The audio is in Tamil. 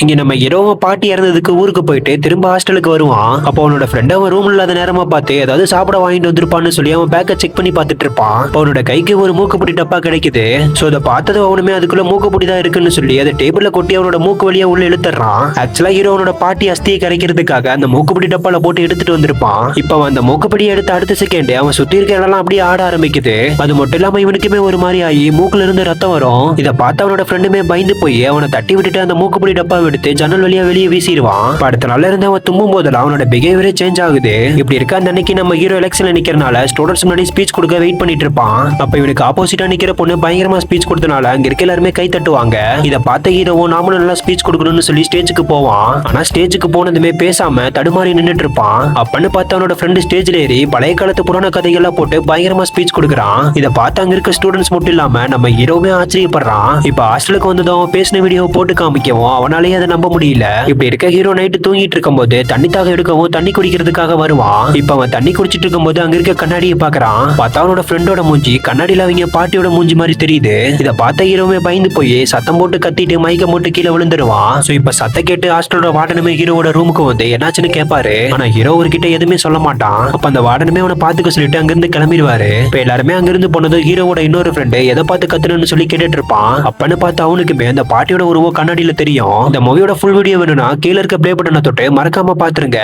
இங்க நம்ம இரவு பாட்டி இறந்ததுக்கு ஊருக்கு போயிட்டு திரும்ப ஹாஸ்டலுக்கு வருவான். அப்போ அவனோட ஃப்ரெண்ட் அவன் ரூம் இல்லாத நேரமா பார்த்து ஏதாவது சாப்பிட வாங்கிட்டு வந்திருப்பான்னு சொல்லி அவன் பேக்கை செக் பண்ணி பார்த்துட்டு இருப்பான். அவனோட கைக்கு ஒரு மூக்குப்பொடி டப்பா கிடைக்குது. சோ அதை பார்த்தது அவனுமே அதுக்குள்ள மூக்குப்பொடி தான் இருக்குன்னு சொல்லி அதை டேபிள்ல கொட்டி அவனோட மூக்கு வழியா உள்ள இழுத்துறான். ஆக்சுவலா ஹீரோனோட பாட்டி அஸ்தியை கரைக்கிறதுக்காக அந்த மூக்குப்பொடி டப்பால போட்டு எடுத்துட்டு வந்திருப்பான். இப்ப அவன் அந்த மூக்குப்பொடியை எடுத்து அடுத்த செகண்ட் அவன் சுத்தி இருக்க இடம்லாம் அப்படியே ஆட ஆரம்பிக்குது. அது மட்டும் இல்லாம இவனுக்குமே ஒரு மாதிரி ஆகி மூக்குல இருந்து ரத்தம் வரும். இதை பார்த்து அவனோட ஃப்ரெண்டுமே பயந்து போய் அவனை தட்டி விட்டுட்டு அந்த மூக்குப்பொடி டப்பா எடுத்து ஜன்னல் வழியா வெளியே வீசிடுவான். அடுத்த நாள்ல இருந்து அவன் தும்பும் போதெல்லாம் அவனோட பிஹேவியரே சேஞ்ச் ஆகுது. இப்படி இருக்க அந்த அன்னைக்கு நம்ம ஹீரோ எலெக்ஷன்ல நிக்கிறனால ஸ்டூடெண்ட்ஸ் முன்னாடி ஸ்பீச் கொடுக்க வெயிட் பண்ணிட்டு இருப்பான். அப்ப இவனுக்கு ஆப்போசிட்டா நிக்கிற பொண்ணு பயங்கரமா ஸ்பீச் கொடுத்தனால அங்க இருக்க எல்லாருமே கை தட்டுவாங்க. இத பார்த்த ஹீரோவும் நாமளும் நல்லா ஸ்பீச் கொடுக்கணும்னு சொல்லி ஸ்டேஜுக்கு போவான். ஆனா ஸ்டேஜுக்கு போனதுமே பேசாம தடுமாறி நின்னுட்டு இருப்பான். அப்பன்னு பார்த்து அவனோட ஃப்ரெண்டு ஸ்டேஜ்ல ஏறி பழைய காலத்து புராண கதைகள்லாம் போட்டு பயங்கரமா ஸ்பீச் கொடுக்குறான். இத பார்த்து அங்க இருக்க ஸ்டூடெண்ட்ஸ் மட்டும் இல்லாம நம்ம ஹீரோவே ஆச்சரியப்படுறான். இப்ப ஹாஸ்டலுக்கு வந்ததும் பேசின வீடியோ போட்டு காமிக்கவும் அவனாலேயே அதை நம்ப முடியல. இப்படி இருக்க ஹீரோ நைட்டு தூங்கிட்டு இருக்கும் போது தண்ணி தாக எடுக்கவும் தண்ணி குடிக்கிறதுக்காக வருவான். இப்ப அவன் தண்ணி குடிச்சிட்டு இருக்கும் போது அங்க இருக்க கண்ணாடியை பாக்குறான். பார்த்தா அவனோட ஃப்ரெண்டோட மூஞ்சி கண்ணாடியில அவங்க பாட்டியோட மூஞ்சி மாதிரி தெரியுது. இத பார்த்த ஹீரோவே பயந்து போய் சத்தம் போட்டு கத்திட்டு மயக்கம் போட்டு கீழே விழுந்துருவான். சோ இப்ப சத்தம் கேட்டு ஹாஸ்டலோட வார்டனுமே ஹீரோவோட ரூமுக்கு வந்து என்னாச்சுன்னு கேட்பாரு. ஆனா ஹீரோ அவர்கிட்ட எதுவுமே சொல்ல மாட்டான். அப்ப அந்த வார்டனுமே அவனை பாத்துக்க சொல்லிட்டு அங்கிருந்து கிளம்பிடுவாரு. இப்ப எல்லாருமே அங்கிருந்து போனதும் ஹீரோவோட இன்னொரு ஃப்ரெண்டு எதை பார்த்து கத்துறன்னு சொல்லி கேட்டுட்டு இருப்பான். அப்பன்னு பார்த்து அவனுக்குமே அந்த பாட்டியோட உருவம் கண்ணாடியில தெரியும். இந்த மூவியோட ஃபுல் வீடியோ வேணும்னா கீழ இருக்க ப்ளே பட்டனை தொட்டு மறக்காம பாத்துருங்க.